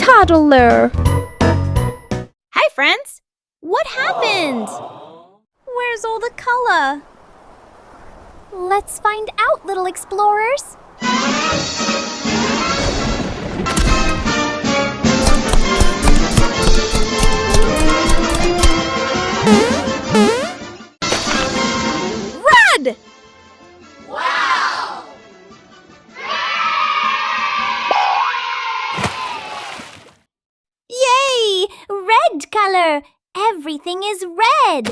Toddler. Hi, friends! What happened? Where's all the color? Let's find out, little explorers. Red! Wow! Yay! Red color! Everything is red!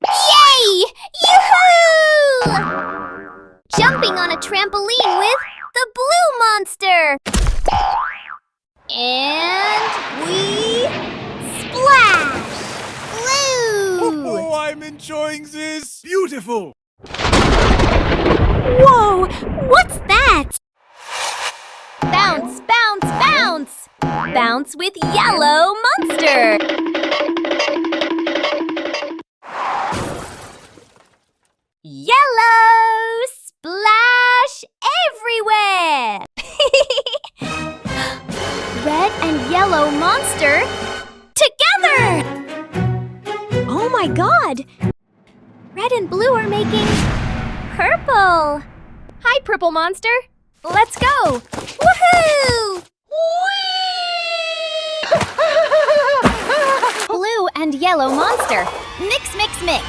Yay! Yoo-hoo! Jumping on a trampoline with the blue monster! And we splash! Blue! Oh, I'm enjoying this! Beautiful! Whoa! What's that? Bounce, bounce, bounce! Bounce with yellow monster! Yellow! Splash everywhere! Red and yellow monster together! Oh my god! Red and blue are making purple! Hi, purple monster! Let's go! Woohoo! Blue and yellow monster. Mix, mix, mix.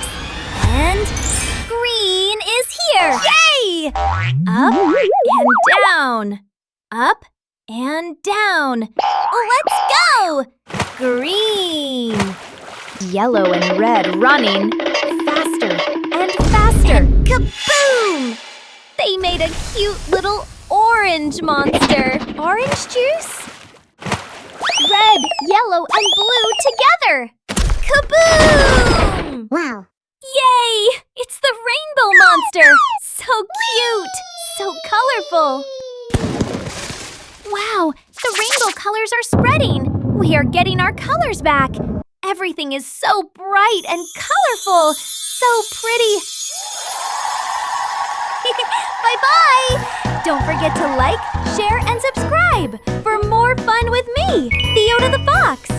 And green is here! Yay! Up and down. Up and down. Let's go! Green. Yellow and red running faster and faster. Kaboom! They made a cute little orange monster. Orange juice? Red, yellow, and blue together. Kaboom! Wow! Yay! It's the rainbow monster! So cute! So colorful! Wow! The rainbow colors are spreading! We are getting our colors back! Everything is so bright and colorful! So pretty! Bye-bye! Don't forget to like, share, and subscribe for more fun with me, Fiona the Fox!